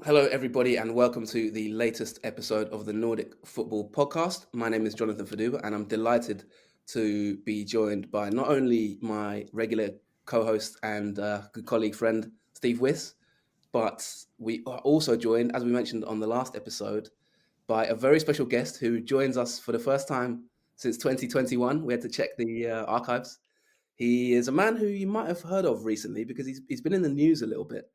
Hello, everybody, and welcome to the latest episode of the Nordic Football Podcast. My name is Jonathan Fadugba, and I'm delighted to be joined by not only my regular co-host and good colleague friend Steve Wyss, but we are also joined, as we mentioned on the last episode, by a very special guest who joins us for the first time since 2021. We had to check the archives. He is a man who you might have heard of recently because he's been in the news a little bit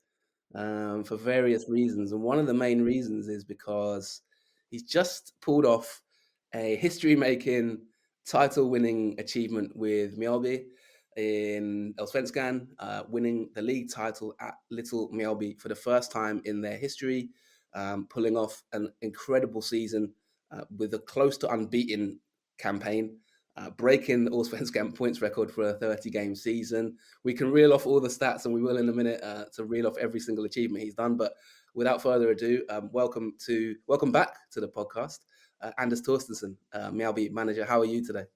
for various reasons. And one of the main reasons is because he's just pulled off a history-making, title-winning achievement with Mjällby in Allsvenskan, winning the league title at Little Mjällby for the first time in their history, pulling off an incredible season with a close to unbeaten campaign. Breaking the Allsvenskan points record for a 30-game season. We can reel off all the stats, and we will in a minute to reel off every single achievement he's done. But without further ado, welcome back to the podcast, Anders Torstensson, Mjällby manager. How are you today?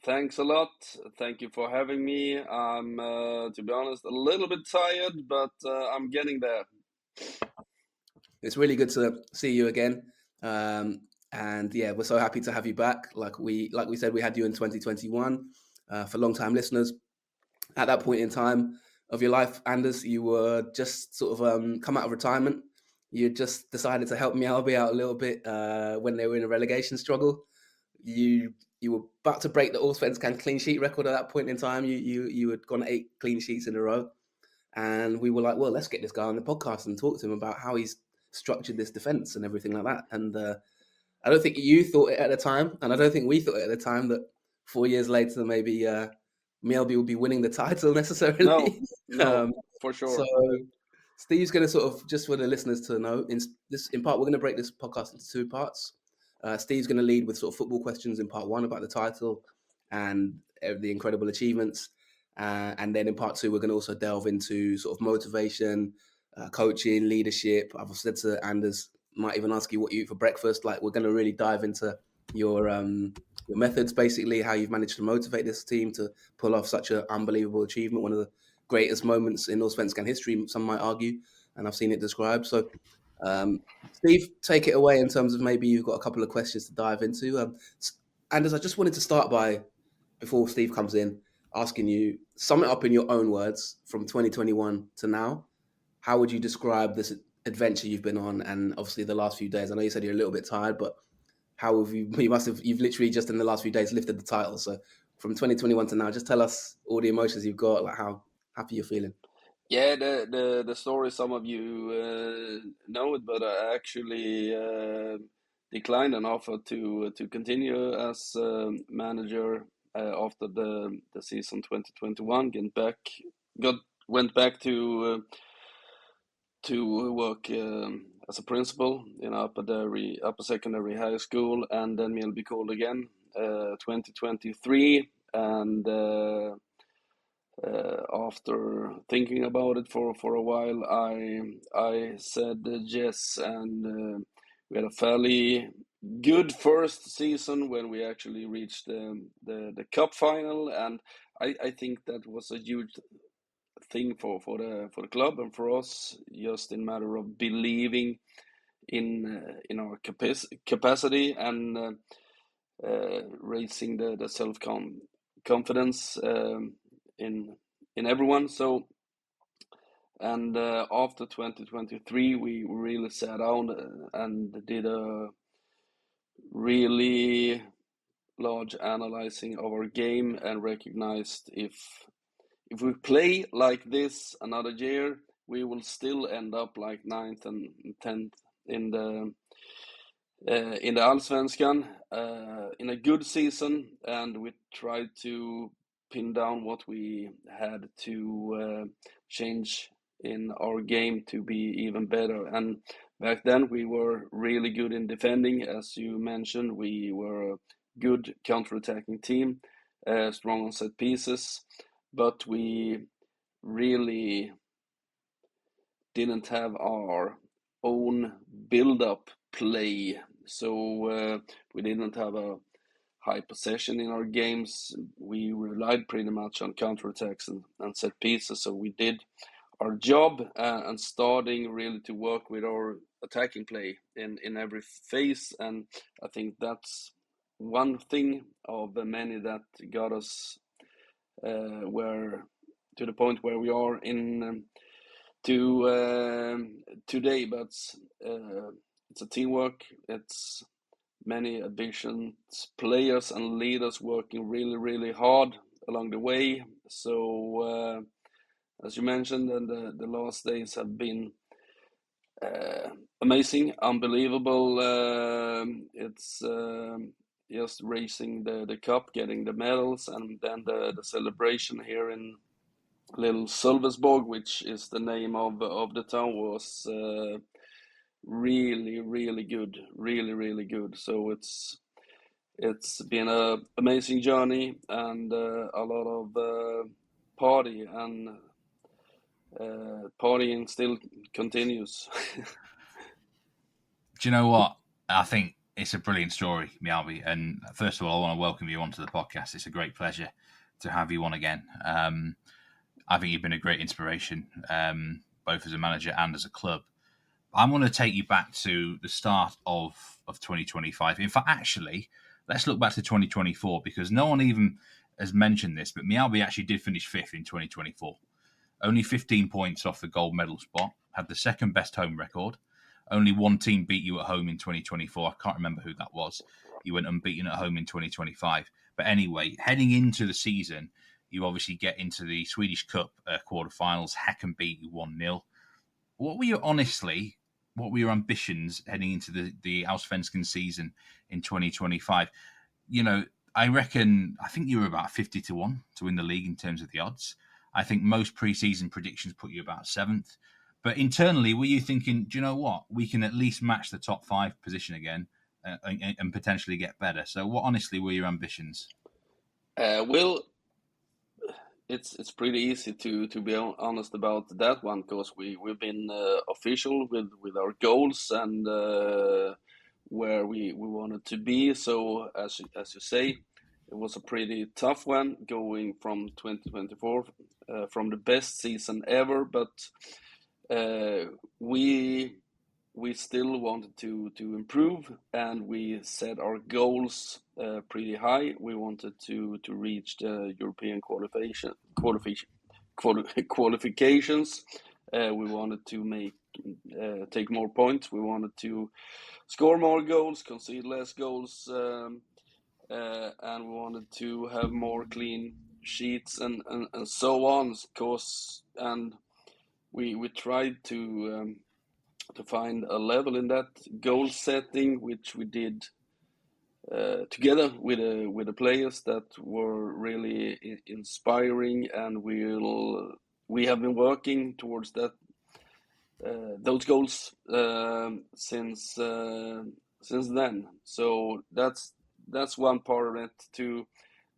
Thanks a lot. Thank you for having me. I'm, to be honest, a little bit tired, but I'm getting there. It's really good to see you again. And yeah, we're so happy to have you back. Like we said, we had you in 2021. For long-time listeners, at that point in time of your life, Anders, you were just sort of come out of retirement. You just decided to help Mjällby out a little bit when they were in a relegation struggle. You were about to break the Allsvenskan clean sheet record at that point in time. You had gone 8 clean sheets in a row, and we were like, well, let's get this guy on the podcast and talk to him about how he's structured this defense and everything like that. And I don't think you thought it at the time, and I don't think we thought it at the time that 4 years later maybe Mjällby will be winning the title necessarily. No, for sure. So Steve's going to sort of, just for the listeners to know, in part, we're going to break this podcast into 2 parts. Steve's going to lead with sort of football questions in part 1 about the title and the incredible achievements. And then in part 2, we're going to also delve into sort of motivation, coaching, leadership. I've said to Anders, might even ask you what you eat for breakfast. Like, we're going to really dive into your methods, basically, how you've managed to motivate this team to pull off such an unbelievable achievement, one of the greatest moments in Allsvenskan history, some might argue, and I've seen it described. So, Steve, take it away in terms of maybe you've got a couple of questions to dive into. Anders, I just wanted to start by, before Steve comes in, asking you, sum it up in your own words from 2021 to now. How would you describe this adventure you've been on, and obviously the last few days? I know you said you're a little bit tired, but how have you've literally just in the last few days lifted the title. So from 2021 to now, just tell us all the emotions you've got, like how happy you're feeling. Yeah, the story, some of you know it, but I actually declined an offer to continue as manager after the season 2021. Went back to work as a principal in upper secondary high school, and then Mjällby called again 2023, and after thinking about it for a while, I said yes, and we had a fairly good first season when we actually reached the cup final, and I think that was a huge thing for the club and for us, just in matter of believing in our capacity and raising the confidence in everyone. So, and after 2023, we really sat down and did a really large analyzing of our game and recognized if we play like this another year, we will still end up like 9th and 10th in the Allsvenskan in a good season, and we tried to pin down what we had to change in our game to be even better. And back then we were really good in defending, as you mentioned. We were a good counter-attacking team, strong on set pieces, but we really didn't have our own build-up play. So we didn't have a high possession in our games. We relied pretty much on counterattacks and set pieces. So we did job and starting really to work with our attacking play in every phase. And I think that's one thing of the many that got us where to the point where we are in today. But it's a teamwork. It's many ambitious players and leaders working really, really hard along the way. So as you mentioned, and the last days have been amazing, unbelievable. It's just racing the cup, getting the medals, and then the celebration here in Little Sölvesborg, which is the name of the town, was really, really good, really good. So it's been a amazing journey and a lot of party and partying still continues. Do you know what? I think it's a brilliant story, Mjällby. And first of all, I want to welcome you onto the podcast. It's a great pleasure to have you on again. I think you've been a great inspiration, both as a manager and as a club. I'm going to take you back to the start of 2025. In fact, actually, let's look back to 2024 because no one even has mentioned this, but Mjällby actually did finish fifth in 2024. Only 15 points off the gold medal spot, had the second best home record. Only one team beat you at home in 2024. I can't remember who that was. You went unbeaten at home in 2025. But anyway, heading into the season, you obviously get into the Swedish Cup quarterfinals. Häcken beat you 1-0. What were your ambitions heading into the Allsvenskan season in 2025? You know, I think you were about 50-1 to win the league in terms of the odds. I think most pre-season predictions put you about 7th. But internally, were you thinking, do you know what? We can at least match the top 5 position again and potentially get better. So what honestly were your ambitions? Well, it's pretty easy to be honest about that one because we've been official with our goals and where we wanted to be. So as you say, it was a pretty tough one going from 2024 from the best season ever, but we still wanted to improve, and we set our goals pretty high. We wanted to reach the European qualifications. We wanted to take more points. We wanted to score more goals, concede less goals, and we wanted to have more clean sheets and so on. And we tried to find a level in that goal setting, which we did together with the players that were really inspiring, and we have been working towards that those goals since then. So that's one part of it, to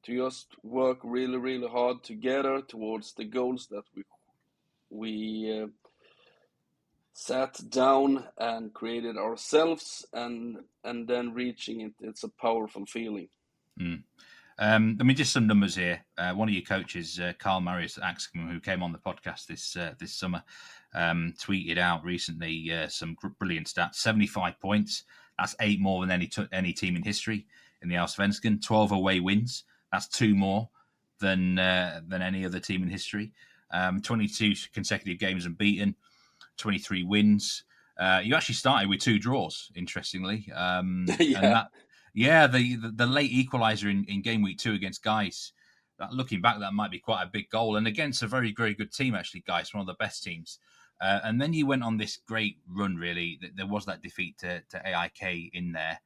just work really, really hard together towards the goals that we sat down and created ourselves, and then reaching it. It's a powerful feeling. Just some numbers here. One of your coaches, Carl Marius Axcom, who came on the podcast this summer, tweeted out recently some brilliant stats. 75 points. That's 8 more than any team in history in the Allsvenskan. 12 away wins. That's 2 more than any other team in history. 22 consecutive games unbeaten. 23 wins. You actually started with 2 draws, interestingly. Yeah. And the late equaliser in game week 2 against Guys. Looking back, that might be quite a big goal, and against a very, very good team, actually, Guys, one of the best teams. And then you went on this great run, really. There was that defeat to AIK in there.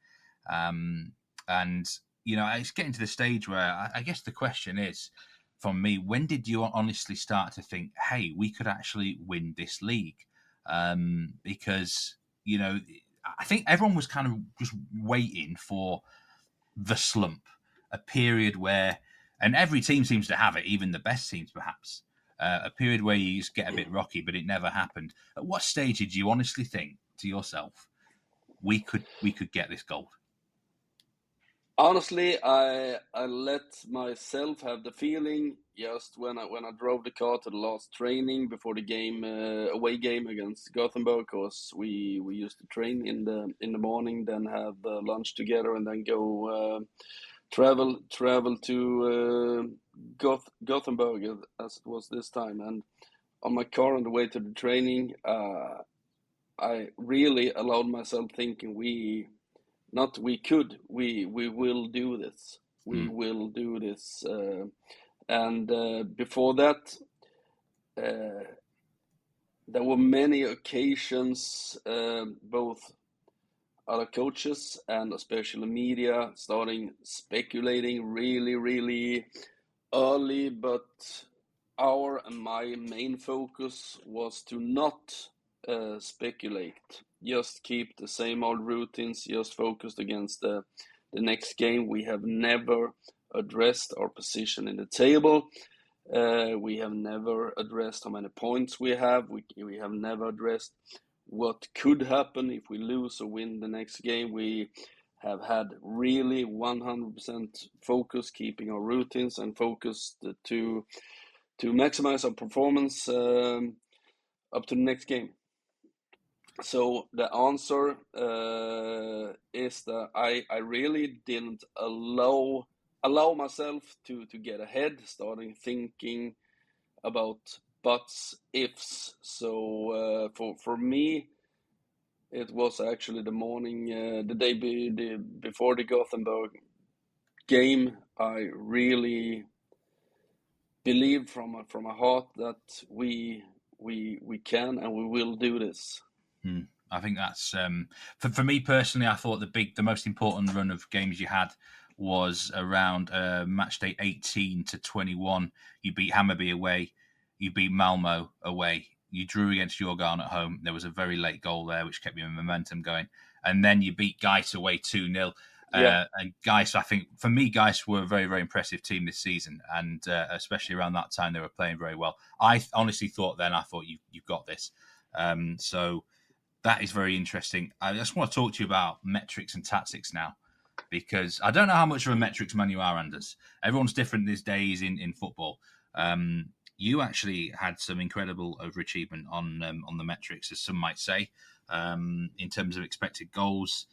And, you know, it's getting to the stage where I guess the question is, from me, when did you honestly start to think, hey, we could actually win this league? Because, you know, I think everyone was kind of just waiting for the slump, a period where, and every team seems to have it, even the best teams perhaps, a period where you just get a bit rocky, but it never happened. At what stage did you honestly think to yourself, we could get this gold? Honestly, I let myself have the feeling just when I drove the car to the last training before the game, away game against Gothenburg, because we used to train in the morning, then have lunch together, and then go travel to Gothenburg as it was this time. And on my car on the way to the training, I really allowed myself thinking we will do this. We will do this. And before that, there were many occasions, both other coaches and especially media starting speculating really, really early. But our and my main focus was to not speculate. Just keep the same old routines, just focused against the next game. We have never addressed our position in the table. We have never addressed how many points we have. We have never addressed what could happen if we lose or win the next game. We have had really 100% focus, keeping our routines and focused to maximize our performance up to the next game. So the answer is that I really didn't allow myself to get ahead, starting thinking about buts, ifs. So for me, it was actually the morning, the day before the Gothenburg game. I really believe from my heart that we can and we will do this. I think that's for me personally. I thought the most important run of games you had was around match day 18 to 21. You beat Hammarby away, you beat Malmo away, you drew against Djurgården at home. There was a very late goal there which kept your momentum going, and then you beat Gais away 2-0. Yeah. And Gais, I think for me, Gais were a very, very impressive team this season, and especially around that time they were playing very well. I honestly thought you've got this. So that is very interesting. I just want to talk to you about metrics and tactics now, because I don't know how much of a metrics man you are, Anders. Everyone's different these days in football. You actually had some incredible overachievement on the metrics, as some might say, in terms of expected goals.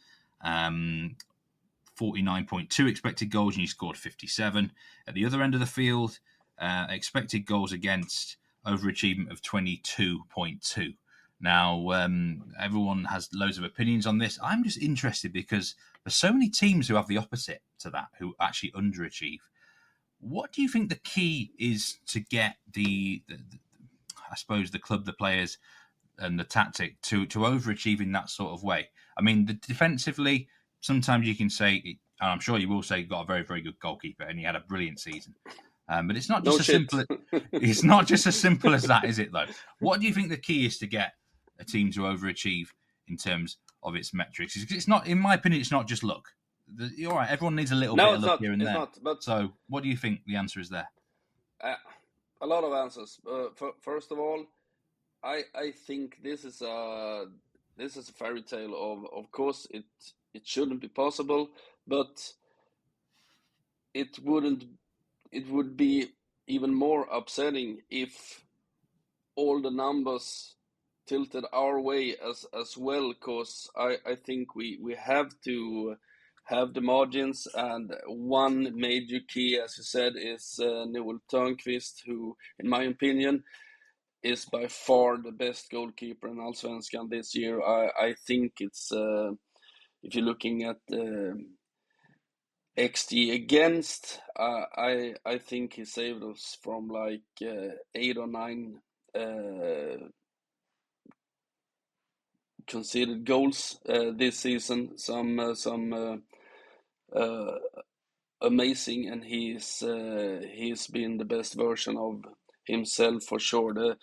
49.2 expected goals, and you scored 57. At the other end of the field, expected goals against, overachievement of 22.2. Now, everyone has loads of opinions on this. I'm just interested because there's so many teams who have the opposite to that, who actually underachieve. What do you think the key is to get I suppose, the club, the players, and the tactic to overachieve in that sort of way? I mean, defensively, sometimes you can say, and I'm sure you will say, you've got a very, very good goalkeeper, and he had a brilliant season. But it's not just simple. It's not just as simple as that, is it? Though, what do you think the key is to get a team to overachieve in terms of its metrics? It's not, in my opinion, it's not just luck. You're right. Everyone needs a little bit of luck here and there. Not. But so, what do you think the answer is there? A lot of answers. First of all, I think this is a fairy tale. Of course, it shouldn't be possible, but it would be even more upsetting if all the numbers tilted our way as well, because I think we have to have the margins, and one major key, as you said, is Noel Törnqvist, who, in my opinion, is by far the best goalkeeper in Allsvenskan this year. I think it's, if you're looking at XG against, I think he saved us from like 8 or 9 conceded goals this season. Some amazing, and he's been the best version of himself for sure. The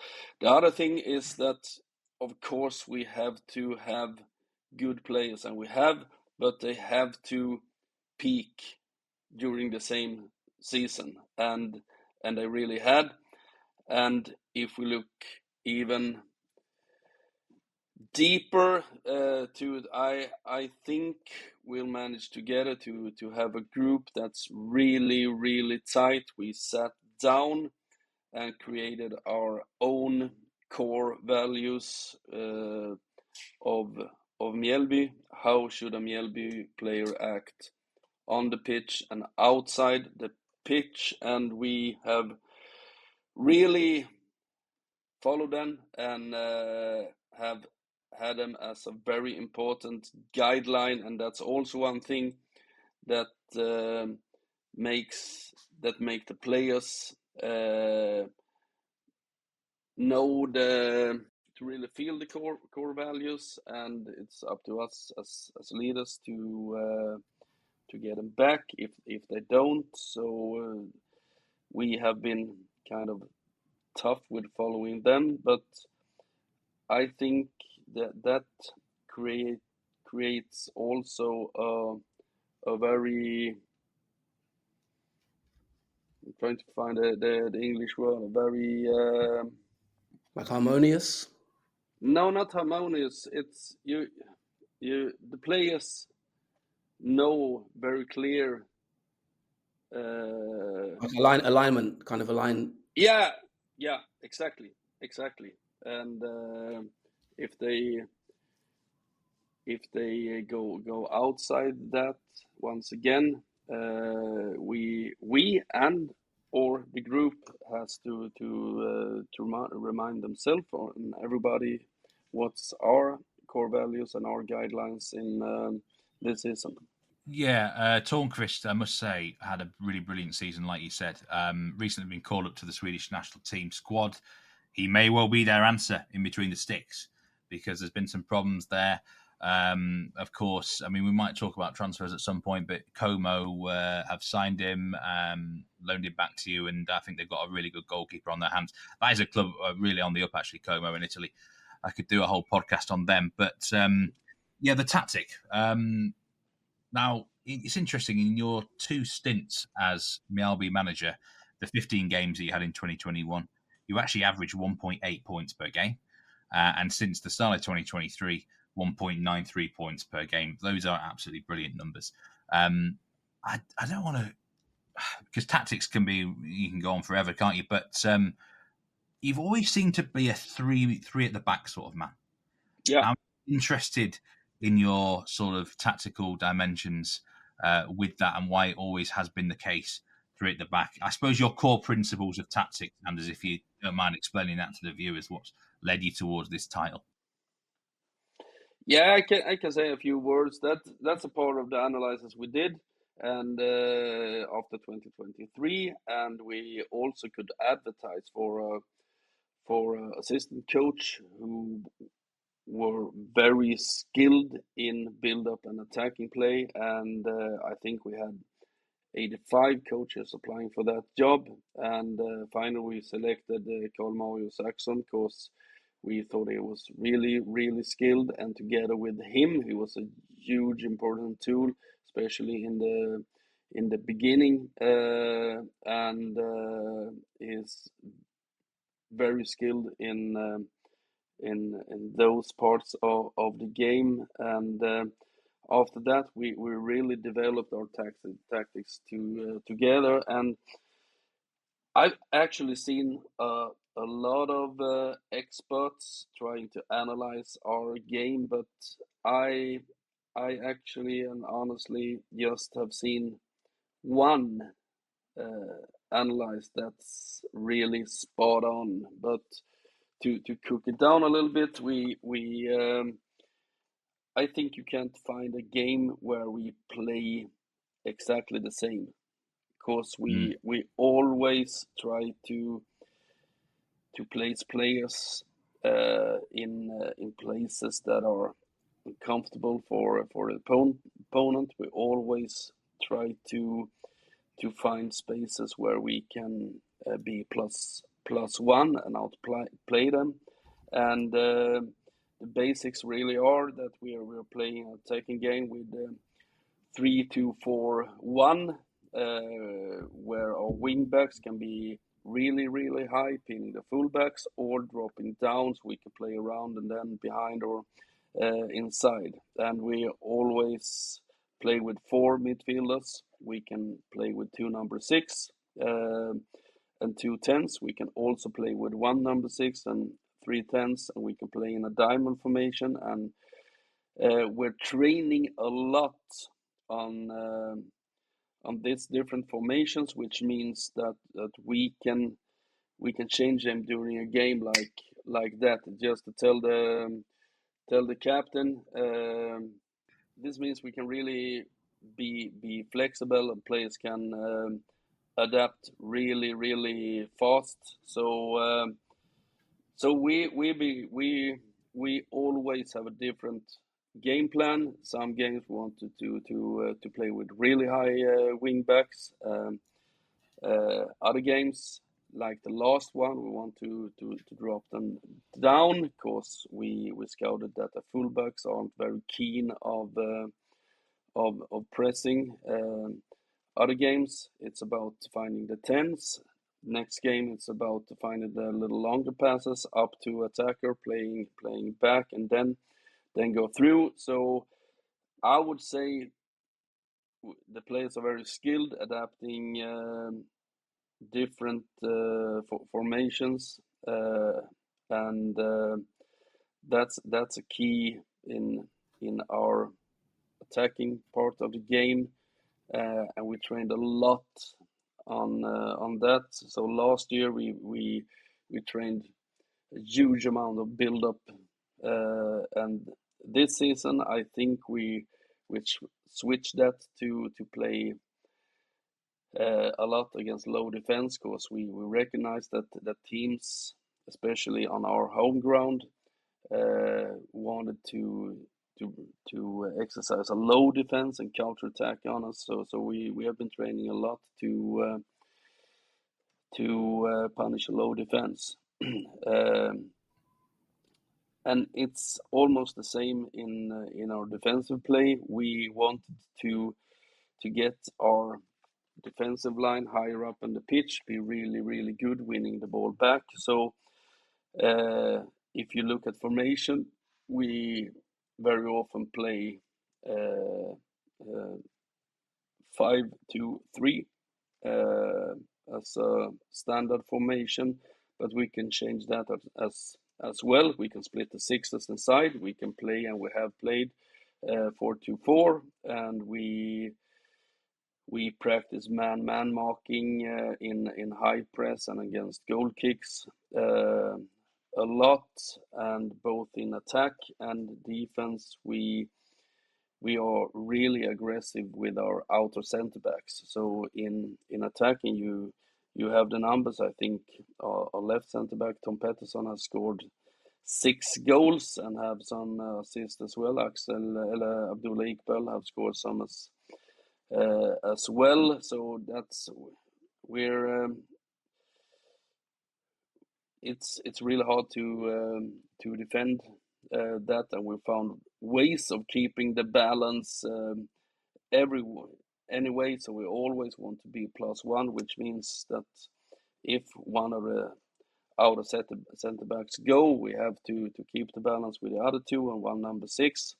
other thing is that, of course, we have to have good players, and we have, but they have to peak during the same season, and they really had. And if we look even deeper to it, I think we'll manage together to have a group that's really, really tight. We sat down and created our own core values of Mjällby. How should a Mjällby player act on the pitch and outside the pitch? And we have really followed them and have had them as a very important guideline. And that's also one thing that make the players know to really feel the core values, and it's up to us as leaders to get them back if they don't. So we have been kind of tough with following them, but I think that creates also a very, I'm trying to find the English word, a very like harmonious. no, not harmonious. It's the players know very clear. Like alignment, kind of align. Yeah, exactly. And if they go outside that, once again, we and or the group has to remind themselves and everybody what's our core values and our guidelines in this season. Yeah, Tornqvist, I must say, had a really brilliant season, like you said. Recently been called up to the Swedish national team squad. He may well be their answer in between the sticks because there's been some problems there. Of course, I mean, we might talk about transfers at some point, but Como have signed him, loaned him back to you, and I think they've got a really good goalkeeper on their hands. That is a club really on the up, actually, Como in Italy. I could do a whole podcast on them. But, yeah, the tactic. Now, it's interesting, in your 2 stints as Mjällby manager, the 15 games that you had in 2021, you actually averaged 1.8 points per game. And since the start of 2023, 1.93 points per game. Those are absolutely brilliant numbers. I don't want to, because tactics can be, you can go on forever, can't you? But you've always seemed to be a three at the back sort of man. Yeah. I'm interested in your sort of tactical dimensions with that, and why it always has been the case three at the back. I suppose your core principles of tactics, and as if you don't mind explaining that to the viewers, what's led you towards this title. Yeah, I can say a few words. That's a part of the analysis we did, and after 2023, and we also could advertise for assistant coach who were very skilled in build up and attacking play, and I think we had 85 coaches applying for that job, and finally we selected Carl Mario Saxon because we thought he was really, really skilled, and together with him, he was a huge important tool, especially in the beginning, and he's very skilled in those parts of the game. And after that, we really developed our tactics together, and I've actually seen a lot of experts trying to analyze our game, but I actually and honestly just have seen one analyze that's really spot on. But to cook it down a little bit, we I think you can't find a game where we play exactly the same, because we always try to place players in places that are comfortable for the opponent. We always try to find spaces where we can be plus one and outplay them. And the basics really are that we're playing an attacking game with 3-2-4-1, where our wing backs can be really, really high, pinning the fullbacks, or dropping down so we can play around and then behind or inside. And we always play with 4 midfielders. We can play with 2 number 6 and 2 10s. We can also play with 1 number 6 and 3 10s, and we can play in a diamond formation. And we're training a lot on these different formations, which means that we can change them during a game like that. Just to tell the captain, this means we can really be flexible, and players can adapt really, really fast. So we always have a different game plan. Some games we want to play with really high wing backs. Other games, like the last one, we want to drop them down because we scouted that the fullbacks aren't very keen of pressing. Other games, it's about finding the 10s. Next game, it's about finding the little longer passes up to attacker, playing back, and then go through. So I would say the players are very skilled adapting different formations, and that's a key in our attacking part of the game, and we trained a lot on that. So last year we trained a huge amount of build up, and this season I think we switched that to play a lot against low defense, because we recognize that teams, especially on our home ground, wanted to exercise a low defense and counter attack on us. So we have been training a lot to punish a low defense. And it's almost the same in our defensive play. We wanted to get our defensive line higher up in the pitch, be really, really good winning the ball back. So if you look at formation, we very often play 5-2-3 as a standard formation, but we can change that as well. We can split the sixes inside. We can play, and we have played 4-2-4, and we practice man marking in high press and against goal kicks a lot, and both in attack and defense we are really aggressive with our outer center backs. So in attacking, you have the numbers. I think our left center back Tom Pettersson has scored 6 goals and have some assists as well. Abdullah Iqbal have scored some as well. So that's it's really hard to defend that, and we found ways of keeping the balance anyway. So we always want to be +1, which means that if one of the outer center backs go, we have to keep the balance with the other 2 and 1 number 6,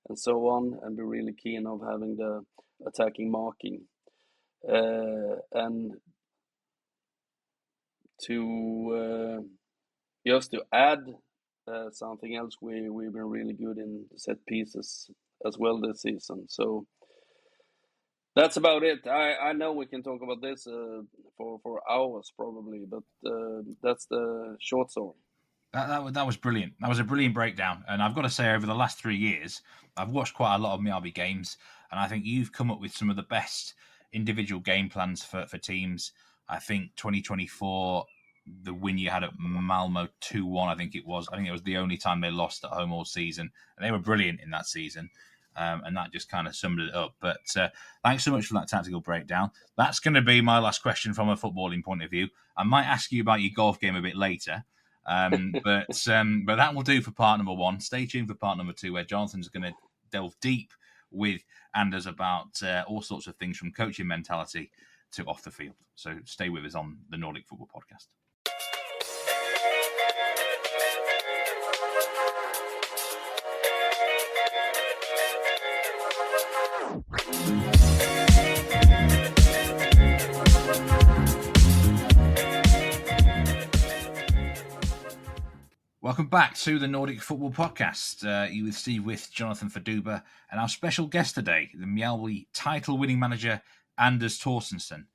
and so on, and be really keen of having the attacking marking. And to just to add something else, we've been really good in set pieces as well this season. So that's about it. I know we can talk about this for hours probably, but that's the short story. That was brilliant. That was a brilliant breakdown. And I've got to say, over the last 3 years, I've watched quite a lot of Mjällby games, and I think you've come up with some of the best individual game plans for teams. I think 2024, the win you had at Malmo 2-1, I think it was the only time they lost at home all season. And they were brilliant in that season. And that just kind of summed it up. But thanks so much for that tactical breakdown. That's going to be my last question from a footballing point of view. I might ask you about your golf game a bit later. But that will do for part number 1. Stay tuned for part number 2, where Jonathan's going to delve deep with Anders about all sorts of things, from coaching mentality to off the field. So stay with us on the Nordic Football Podcast. Welcome back to the Nordic Football Podcast. You with Steve Wyss, Jonathan Fadugba, and our special guest today, the Mjällby title-winning manager, Anders Torstensson.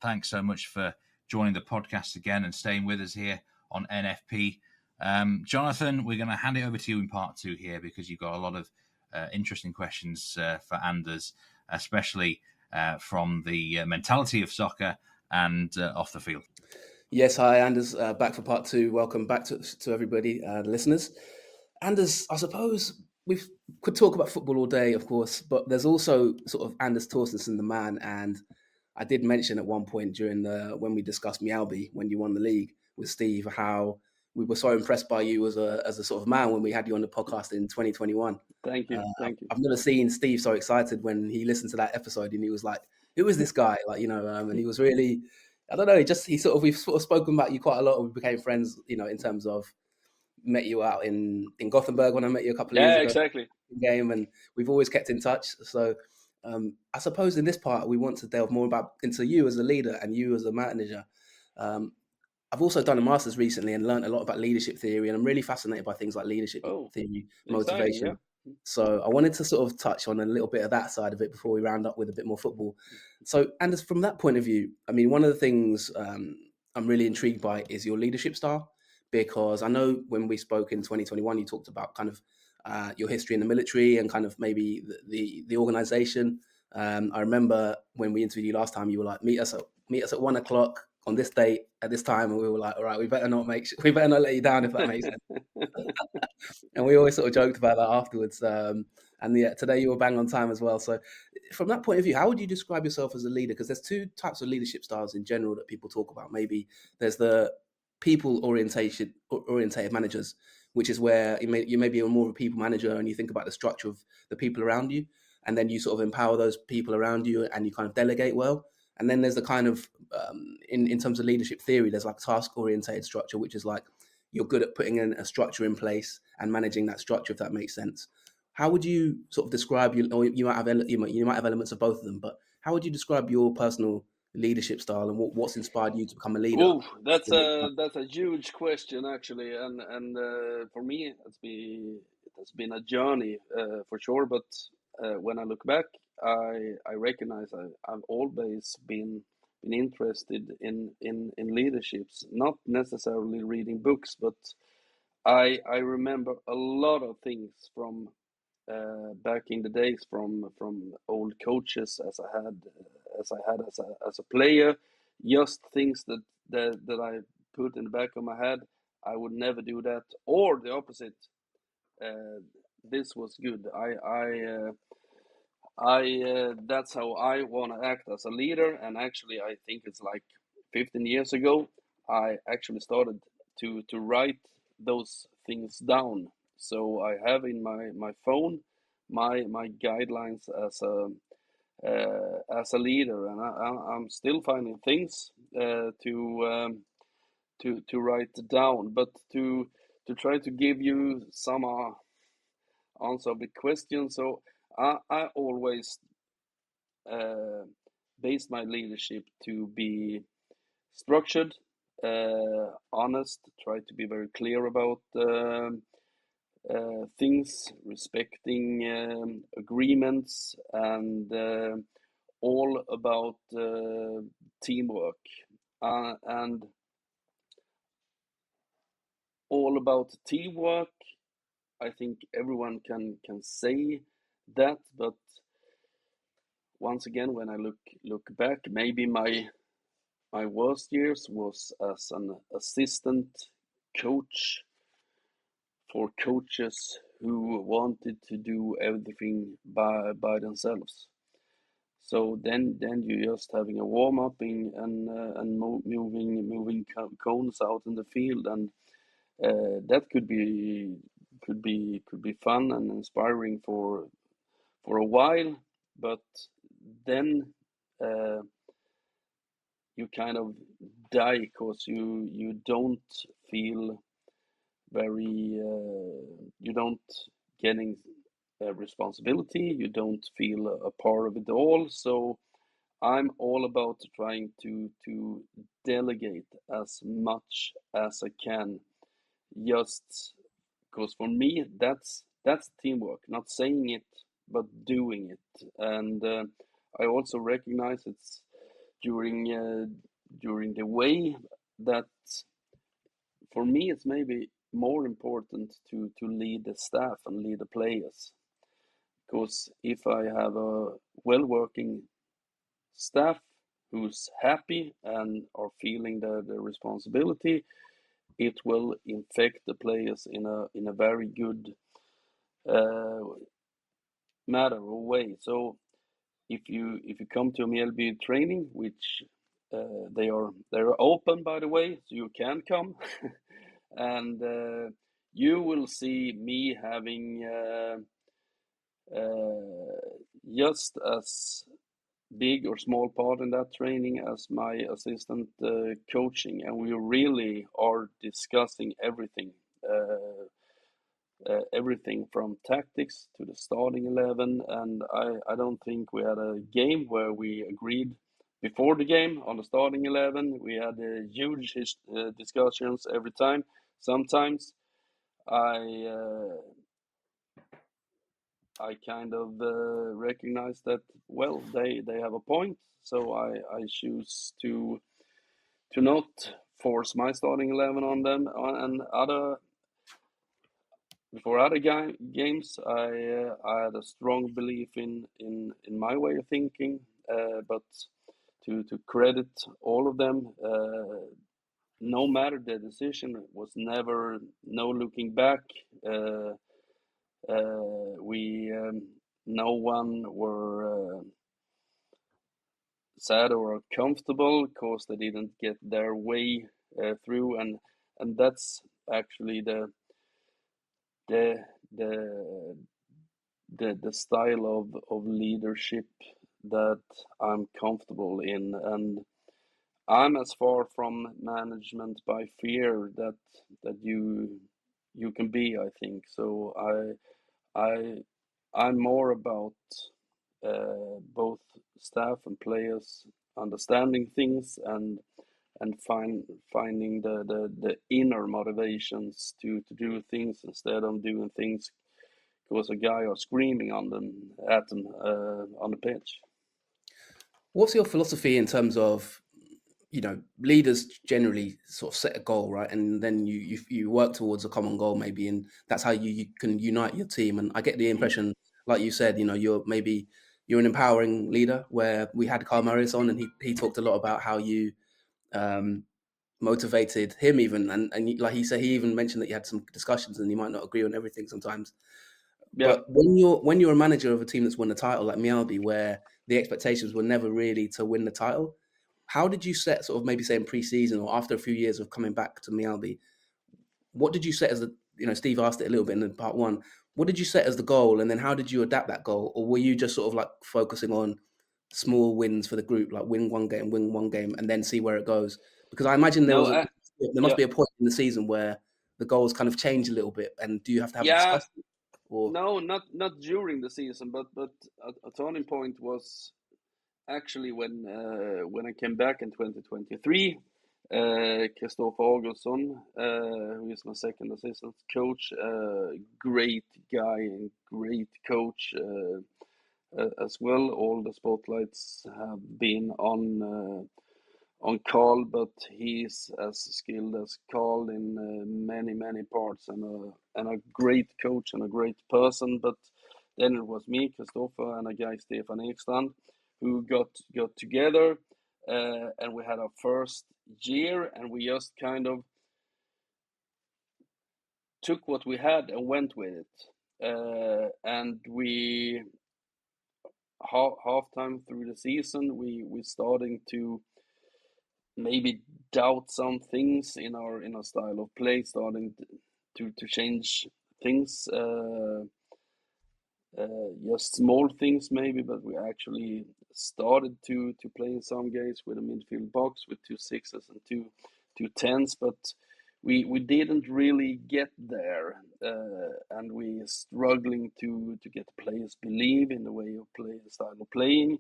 Thanks so much for joining the podcast again and staying with us here on NFP. Jonathan, we're going to hand it over to you in part 2 here because you've got a lot of interesting questions for Anders, especially from the mentality of soccer and off the field. Yes, hi, Anders, back for part 2. Welcome back to everybody, the listeners. Anders, I suppose we could talk about football all day, of course, but there's also sort of Anders Torstensson, the man. And I did mention at one point during when we discussed Mjällby, when you won the league with Steve, how we were so impressed by you as a sort of man when we had you on the podcast in 2021. Thank you. I've never seen Steve so excited when he listened to that episode and he was like, "Who is this guy?" And he was really, I don't know, we've sort of spoken about you quite a lot. We became friends, in terms of met you out in Gothenburg when I met you a couple of years ago. Yeah, exactly. Game, and we've always kept in touch. So I suppose in this part we want to delve more into you as a leader and you as a manager. I've also done a master's recently and learned a lot about leadership theory, and I'm really fascinated by things like leadership theory, motivation. Yeah. So I wanted to sort of touch on a little bit of that side of it before we round up with a bit more football. So, Anders, from that point of view, I mean, one of the things I'm really intrigued by is your leadership style, because I know when we spoke in 2021, you talked about kind of your history in the military and kind of maybe the organization. I remember when we interviewed you last time, you were like, meet us at 1:00 on this date at this time, and we were like, all right, we better not let you down, if that makes sense. And we always sort of joked about that afterwards. And yeah, today you were bang on time as well. So from that point of view, how would you describe yourself as a leader? Because there's 2 types of leadership styles in general that people talk about. Maybe there's the people-orientated managers, which is where you may be more of a people manager and you think about the structure of the people around you, and then you sort of empower those people around you and you kind of delegate well. And then there's the kind of, in terms of leadership theory, there's like task-orientated structure, which is like you're good at putting in a structure in place and managing that structure, if that makes sense. How would you sort of describe you might have elements of both of them, but how would you describe your personal leadership style and what's inspired you to become a leader? Oh, that's a huge question actually, and for me it has been a journey for sure. But when I look back, I recognize I've always been interested in leaderships, not necessarily reading books, but I remember a lot of things from back in the days from old coaches as I had as a player, just things that I put in the back of my head. I would never do that, or the opposite. This was good. That's how I want to act as a leader. And actually, I think it's like 15 years ago, I actually started to write those things down. So I have in my phone my guidelines as a leader, and I'm still finding things to write down. But to try to give you some answer of the question, so I always based my leadership to be structured, honest, try to be very clear about things, respecting agreements, and all about teamwork, and all about teamwork. I think everyone can say that, but once again, when I look back, maybe my worst years was as an assistant coach for coaches who wanted to do everything by themselves. So then you're just having a warm up and moving cones out in the field, and that could be fun and inspiring for a while, but then you kind of die because you don't feel very you don't getting responsibility, you don't feel a part of it all. So I'm all about trying to delegate as much as I can, just because for me that's teamwork, not saying it but doing it. And I also recognize it's during the way that for me it's maybe more important to lead the staff and lead the players, because if I have a well working staff who's happy and are feeling the responsibility, it will infect the players in a very good uh, matter or way. So if you come to a Mjällby training, which they're open, by the way, so you can come, and you will see me having just as big or small part in that training as my assistant coaching, and we really are discussing everything. Everything from tactics to the starting 11, and I don't think we had a game where we agreed before the game on the starting 11. We had huge discussions every time. Sometimes I kind of recognize that, well, they have a point, so I choose to not force my starting 11 on them. And before other games, I had a strong belief in my way of thinking, but to credit all of them, no matter the decision, it was never no looking back. We no one were sad or uncomfortable because they didn't get their way through, and that's actually the the the style of leadership that I'm comfortable in. And I'm as far from management by fear that you can be, I think. So I I'm more about both staff and players understanding things and finding the inner motivations to do things instead of doing things because a guy are screaming at them on the pitch. What's your philosophy in terms of, leaders generally sort of set a goal, right? And then you work towards a common goal maybe, and that's how you can unite your team. And I get the impression, like you said, you're an empowering leader, where we had Carl Marius on and he talked a lot about how you motivated him even. And like he said, he even mentioned that you had some discussions and you might not agree on everything sometimes. Yeah. But when you're a manager of a team that's won the title like Mjällby, where the expectations were never really to win the title, how did you set, sort of maybe say in pre-season or after a few years of coming back to Mjällby, what did you set as Steve asked it a little bit in part one, what did you set as the goal, and then how did you adapt that goal? Or were you just sort of like focusing on small wins for the group, like win one game, and then see where it goes? Because I imagine there No. must Yeah. be a point in the season where the goals kind of change a little bit, and do you have to have a Yeah. discussion? Or No, not during the season, but a turning point was actually when I came back in 2023. Kristoffer Augustsson, who is my second assistant coach, great guy and great coach as well. All the spotlights have been on Carl, but he's as skilled as Carl in many parts, and a great coach and a great person. But then it was me, Kristoffer, and a guy, Stefan Ekstrand, who got together, and we had our first year, and we just kind of took what we had and went with it. And we halftime through the season, we starting to maybe doubt some things in our style of play, starting to change things, just small things maybe, but we actually started to play in some games with a midfield box with 2 6s and two 10s, but we didn't really get there, and we struggling to get players believe in the way of play, the style of playing.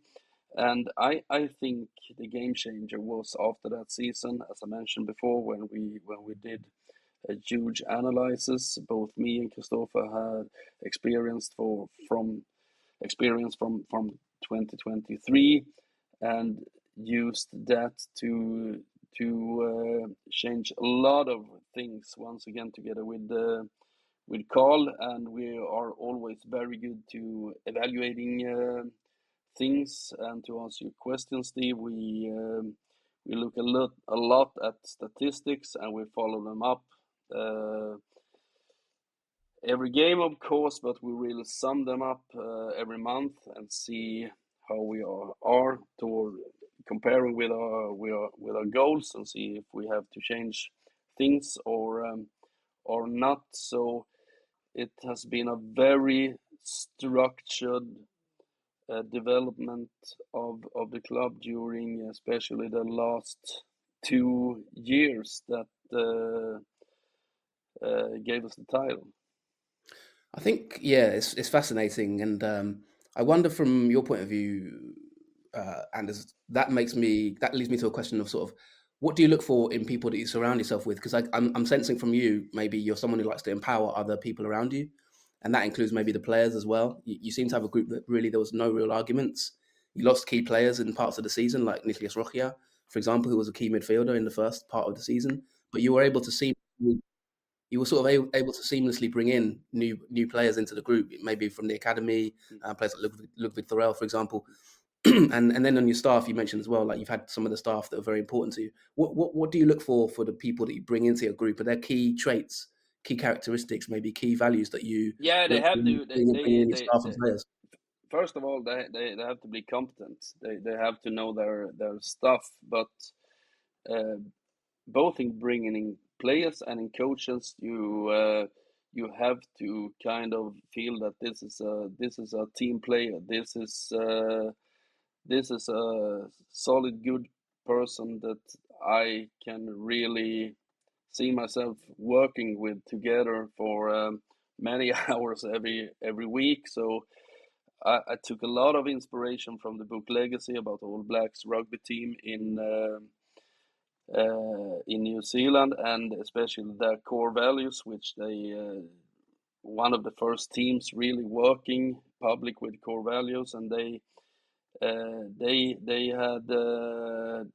And I think the game changer was after that season, as I mentioned before, when we did a huge analysis. Both me and Christopher had experience from 2023, and used that to change a lot of things once again together with Carl, and we are always very good to evaluating things. And to answer your question, Steve, we look a lot at statistics, and we follow them up every game, of course, but we will sum them up every month and see how we are toward comparing with our goals, and see if we have to change things or not. So it has been a very structured development of the club during especially the last 2 years that gave us the title. I think, yeah, it's fascinating, and I wonder from your point of view, Anders, that leads me to a question of sort of what do you look for in people that you surround yourself with? Because I'm sensing from you, maybe you're someone who likes to empower other people around you, and that includes maybe the players as well. You seem to have a group that really there was no real arguments. You lost key players in parts of the season, like Nicolas Rochia, for example, who was a key midfielder in the first part of the season, but you were able to see. You were sort of able to seamlessly bring in new players into the group, maybe from the academy, players like Ludwig Thorell, for example. and then on your staff, you mentioned as well, like you've had some of the staff that are very important to you. What do you look for the people that you bring into your group? Are there key traits, key characteristics, maybe key values that you Yeah, they look have to to. bring in your staff and players? First of all, they have to be competent. They have to know their stuff, but both in bringing in players and in coaches, you have to kind of feel that this is a team player. This is a solid, good person that I can really see myself working with together for many hours every week. So I took a lot of inspiration from the book Legacy about the All Blacks rugby team in New Zealand, and especially their core values, which they one of the first teams really working public with core values, and they had the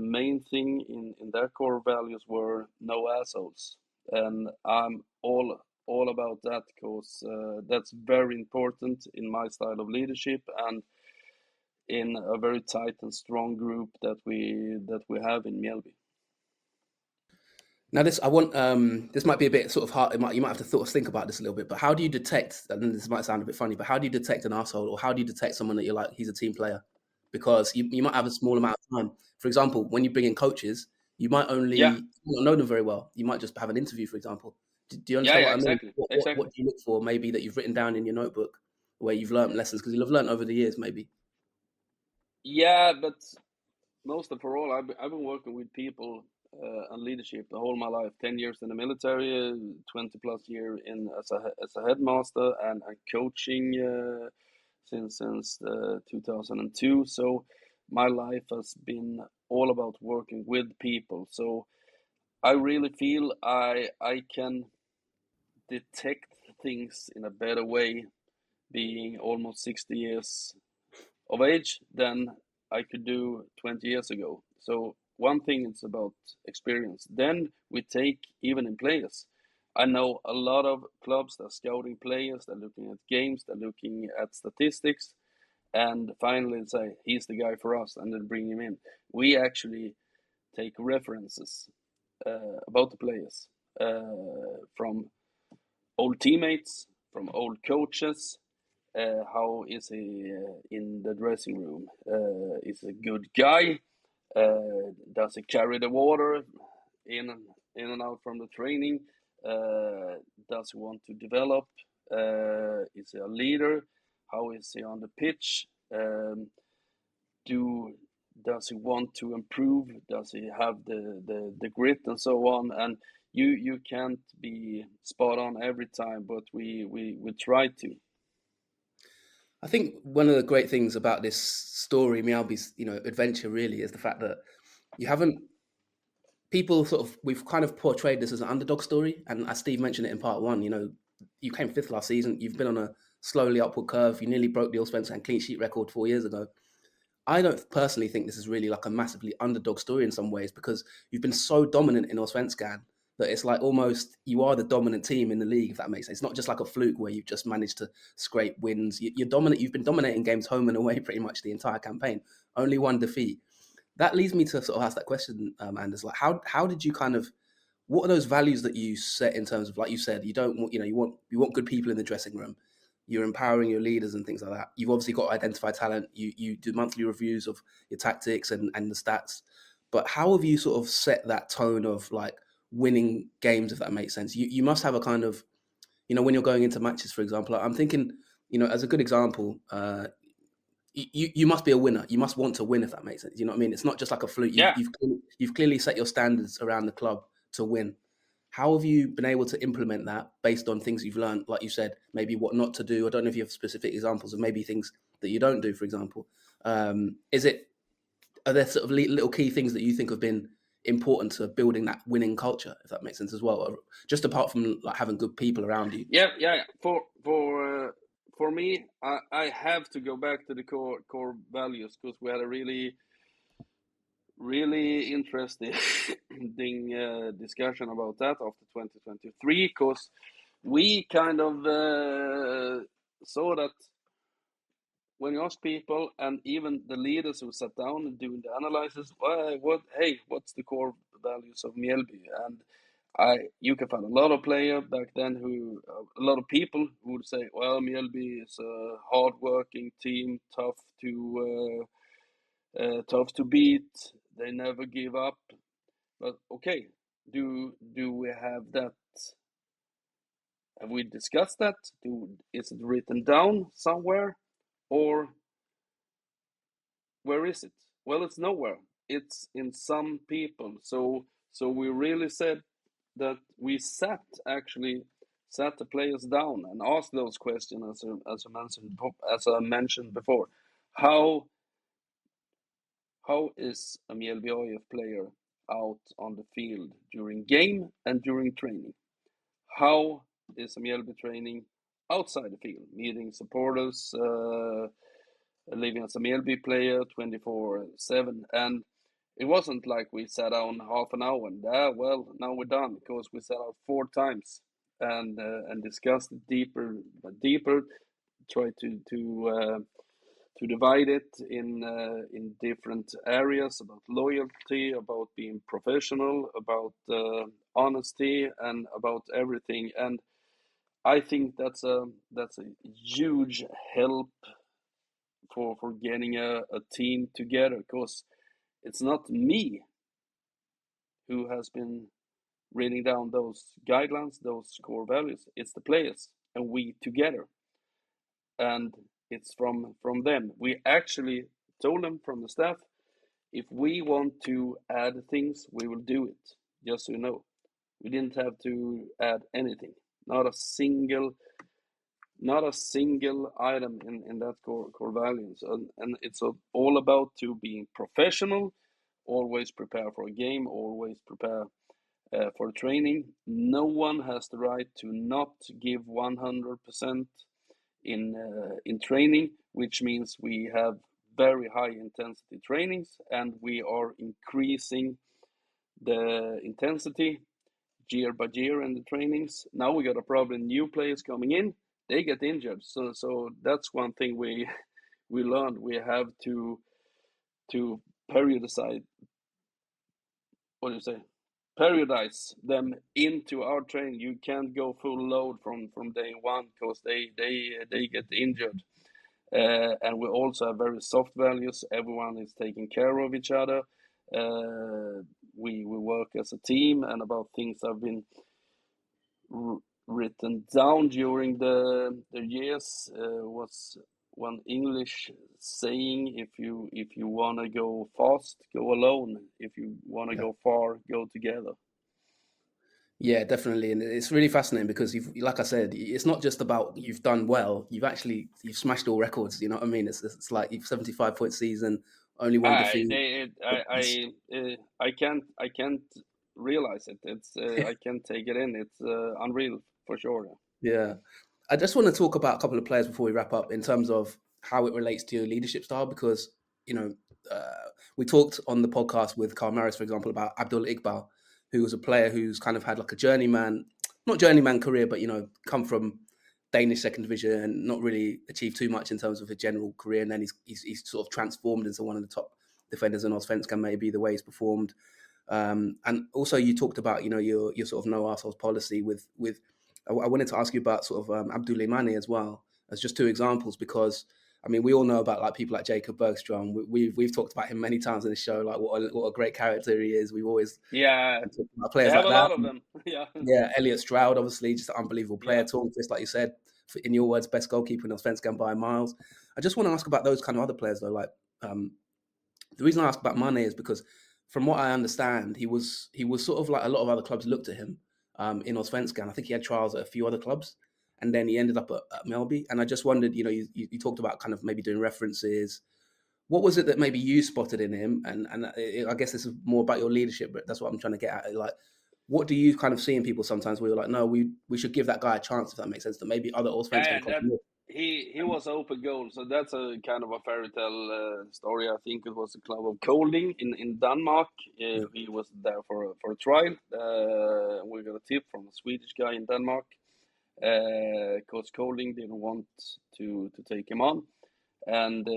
main thing in their core values were no assholes, and I'm all about that, because that's very important in my style of leadership and in a very tight and strong group that we have in Mjällby. Now, this might be a bit sort of hard. You might have to sort of think about this a little bit. But how do you detect? And this might sound a bit funny, but how do you detect an asshole, or how do you detect someone that you're like he's a team player? Because you might have a small amount of time. For example, when you bring in coaches, you might Yeah, not know them very well. You might just have an interview, for example. Do you yeah, understand yeah, what I mean? exactly, What do you look for? Maybe that you've written down in your notebook where you've learned lessons, because you'll have learned over the years, maybe. Yeah, but most of all, I've been working with people and leadership the whole my life. 10 years in the military, 20+ year in as a headmaster, and coaching since 2002. So my life has been all about working with people. So I really feel I can detect things in a better way, being almost 60 years of age than I could do 20 years ago. So one thing is about experience. Then we take even in players. I know a lot of clubs that are scouting players, they're looking at games, they're looking at statistics, and finally say, he's the guy for us, and then bring him in. We actually take references about the players from old teammates, from old coaches. How is he in the dressing room? Is he a good guy? Does he carry the water in and out from the training? Does he want to develop? Is he a leader? How is he on the pitch? does he want to improve? Does he have the grit and so on? And you can't be spot on every time, but we try to. I think one of the great things about this story, Mjällby's, adventure really, is the fact that you haven't. People we've kind of portrayed this as an underdog story, and as Steve mentioned it in part one, you came fifth last season. You've been on a slowly upward curve. You nearly broke the Allsvenskan clean sheet record 4 years ago. I don't personally think this is really like a massively underdog story in some ways, because you've been so dominant in Allsvenskan that it's like almost you are the dominant team in the league, if that makes sense. It's not just like a fluke where you've just managed to scrape wins. You're dominant. You've been dominating games home and away pretty much the entire campaign. Only one defeat. That leads me to sort of ask that question, Anders. Like, how did you what are those values that you set in terms of, like you said, you don't want, you want good people in the dressing room. You're empowering your leaders and things like that. You've obviously got to identify talent. You do monthly reviews of your tactics and the stats. But how have you sort of set that tone of like winning games, if that makes sense? You must have a kind of, when you're going into matches, for example, I'm thinking, as a good example, you must be a winner. You must want to win, if that makes sense. You know what I mean? It's not just like a fluke. You've clearly set your standards around the club to win. How have you been able to implement that based on things you've learned? Like you said, maybe what not to do. I don't know if you have specific examples of maybe things that you don't do, for example. Are there sort of little key things that you think have been important to building that winning culture, if that makes sense as well? Just apart from like having good people around you. Yeah. For me, I have to go back to the core values, because we had a really interesting discussion about that after 2023, because we kind of saw that when you ask people, and even the leaders who sat down and doing the analysis, what's the core values of Mjällby? And you can find a lot of players back then a lot of people who would say, well, Mjällby is a hard-working team, tough to beat. They never give up. But okay, do we have that? Have we discussed that? Is it written down somewhere, or where is it? Well, it's nowhere. It's in some people. So we really said that we sat the players down and asked those questions, as I mentioned before. How is a Mjällby AIF player out on the field during game and during training? How is a Mjällby training outside the field, meeting supporters, living as a Mjällby player 24/7? And it wasn't like we sat down half an hour and now we're done, because we sat out 4 times and discussed it deeper, try to divide it in different areas, about loyalty, about being professional, about honesty, and about everything. And I think that's a huge help for getting a team together, because it's not me who has been reading down those guidelines, those core values. It's the players and we together. And it's from them. We actually told them from the staff, if we want to add things, we will do it. Just so you know, we didn't have to add anything. Not a single item in that core values. And it's all about to being professional, always prepare for a game, always prepare for training. No one has the right to not give 100% in training, which means we have very high intensity trainings, and we are increasing the intensity year by year in the trainings. Now we got a problem, new players coming in, they get injured. So that's one thing we learned. We have to periodize them into our training. You can't go full load from day one, because they get injured. And we also have very soft values. Everyone is taking care of each other. We work as a team, and about things have been written down during the years was one English saying: if you want to go fast, go alone. If you want to go far, go together. Yeah, definitely, and it's really fascinating because like I said, it's not just about you've done well. You've smashed all records. You know what I mean? It's like you've 75-point season, only one defeat. I can't realize it. It's I can't take it in. It's unreal for sure. Yeah, I just want to talk about a couple of players before we wrap up in terms of how it relates to your leadership style because we talked on the podcast with Carl Maris, for example, about Abdul Iqbal, who was a player who's kind of had like a not journeyman career, but come from Danish second division and not really achieved too much in terms of a general career, and then he's sort of transformed into one of the top defenders in Allsvenskan, maybe the way he's performed. And also, you talked about your sort of no arseholes policy with. I wanted to ask you about sort of Abdoulaye Mane as well as just two examples because I mean we all know about like people like Jacob Bergstrom. We've talked about him many times in the show, like what a great character he is. We've always talked about players like that. Lot of them. Yeah, Elliot Stroud, obviously, just an unbelievable player. Tornquist, like you said, in your words, best goalkeeper in Allsvenskan by miles. I just want to ask about those kind of other players though. Like the reason I ask about Mane is because from what I understand, he was sort of like a lot of other clubs looked at him. In Allsvenskan. I think he had trials at a few other clubs, and then he ended up at Mjällby. And I just wondered, you talked about kind of maybe doing references. What was it that maybe you spotted in him? And I guess this is more about your leadership, but that's what I'm trying to get at. Like, what do you kind of see in people sometimes where you're like, no, we should give that guy a chance, if that makes sense, that maybe other Allsvenskan clubs. He was open goal, so that's a kind of a fairy tale story. I think it was a club of Kolding in Denmark. He was there for a trial. We got a tip from a Swedish guy in Denmark. Coach Kolding didn't want to take him on, and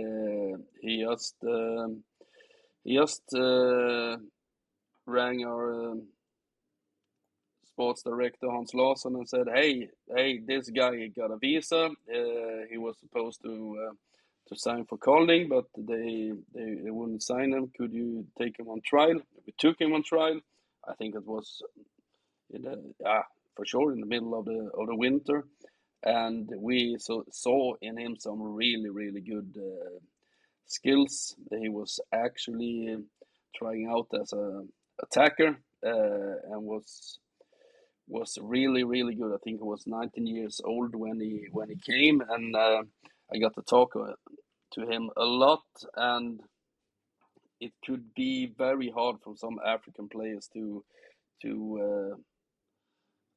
he just rang our sports director Hans Larsson and said, "Hey, this guy got a visa. He was supposed to sign for Kolding, but they wouldn't sign him. Could you take him on trial?" We took him on trial. I think it was for sure in the middle of the winter, and we saw in him some really good skills. He was actually trying out as a attacker and was really good. I think he was 19 years old when he came, and I got to talk to him a lot, and it could be very hard for some African players to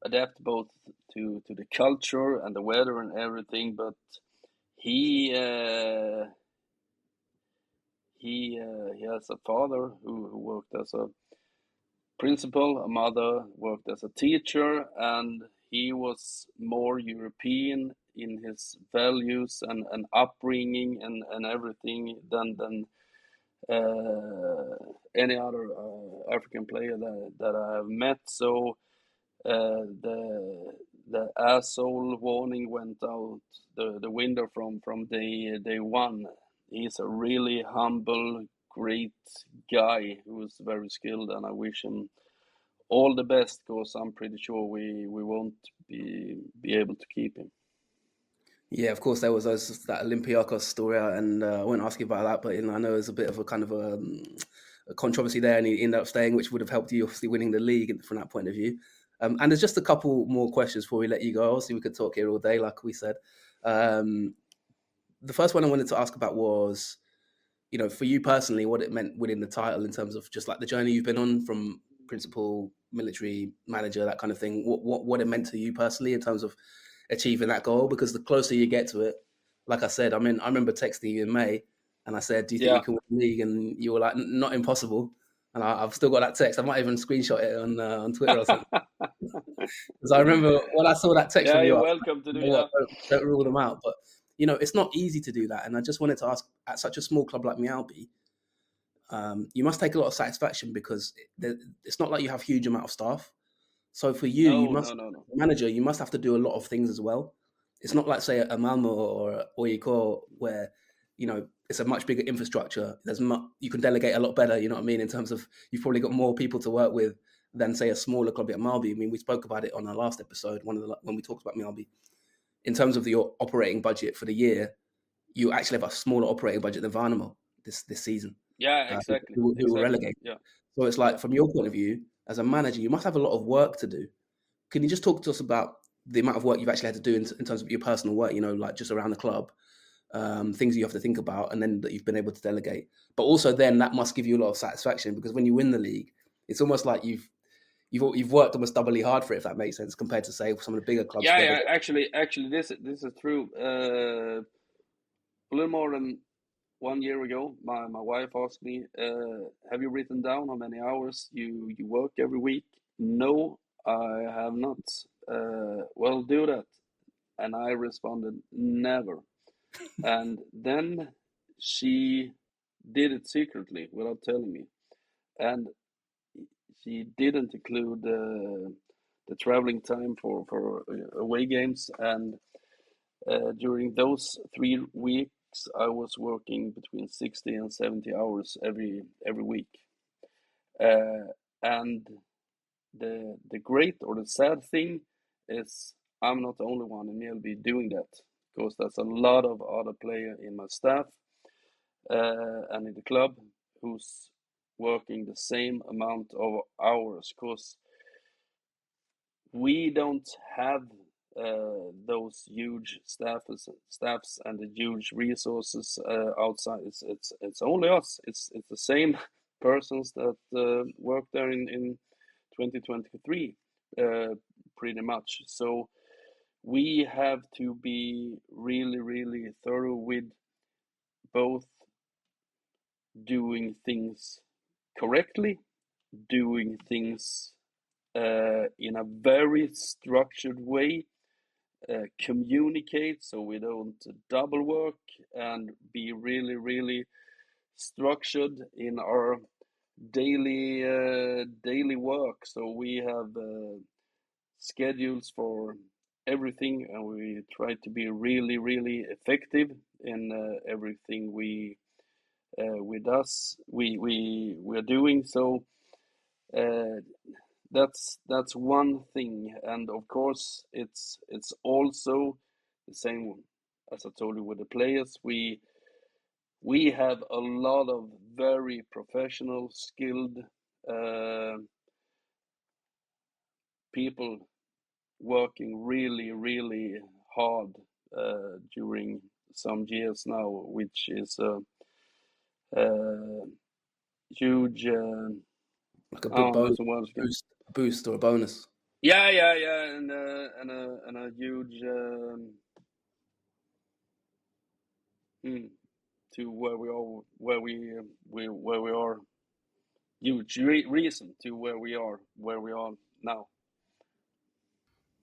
adapt both to the culture and the weather and everything, but he has a father who worked as a principal, a mother worked as a teacher, and he was more European in his values and upbringing and everything than any other African player that I have met. So the asshole warning went out the window from day one. He's a really humble, great guy who's very skilled, and I wish him all the best because I'm pretty sure we won't be able to keep him. Yeah, of course, there was that Olympiacos story, and I won't ask you about that, but I know there's a bit of a kind of a controversy there, and he ended up staying, which would have helped you obviously winning the league from that point of view. And there's just a couple more questions before we let you go. Obviously, we could talk here all day, like we said. The first one I wanted to ask about was, for you personally, what it meant winning the title in terms of just like the journey you've been on from principal, military manager, that kind of thing. What it meant to you personally in terms of achieving that goal, because the closer you get to it, like I said, I remember texting you in May and I said, do you think you can win the league? And you were like, not impossible. And I've still got that text. I might even screenshot it on Twitter or something. Because I remember when I saw that text from you, you're welcome to do that. Don't rule them out. But, it's not easy to do that. And I just wanted to ask, at such a small club like Mjällby, you must take a lot of satisfaction because it's not like you have huge amount of staff. So for you, manager, you must have to do a lot of things as well. It's not like, say, a Malmo or Oyiko where, it's a much bigger infrastructure. You can delegate a lot better, you know what I mean, in terms of you've probably got more people to work with than, say, a smaller club like Mjällby. I mean, we spoke about it on our last episode, when we talked about Mjällby. In terms of your operating budget for the year, you actually have a smaller operating budget than Varnamo this season. Yeah, exactly. Who will relegate. Yeah. So it's like, from your point of view, as a manager, you must have a lot of work to do. Can you just talk to us about the amount of work you've actually had to do in terms of your personal work, like just around the club, things you have to think about, and then that you've been able to delegate. But also then that must give you a lot of satisfaction, because when you win the league, it's almost like you've worked almost doubly hard for it, if that makes sense, compared to, say, some of the bigger clubs. Yeah. Actually, this is true. A little more than 1 year ago, my wife asked me, "Have you written down how many hours you work every week?" No, I have not. Well, do that. And I responded, never. And then she did it secretly without telling me. And she didn't include the traveling time for away games. And during those 3 weeks, I was working between 60 and 70 hours every week. And the great or the sad thing is I'm not the only one in Mjällby doing that, because there's a lot of other players in my staff and in the club who's working the same amount of hours, because we don't have those huge staffs and the huge resources outside. It's only us. It's the same persons that work there in 2023, pretty much. So we have to be really, really thorough with both doing things correctly, doing things in a very structured way, communicate so we don't double work, and be really, really structured in our daily work. So we have schedules for everything, and we try to be really, really effective in everything we are doing. So that's one thing, and of course it's also the same as I told you with the players. We have a lot of very professional, skilled people working really, really hard during some years now, which is a huge like a big bonus, what's the word? boost or a bonus. Yeah, and a huge to where we are, huge reason to where we are now.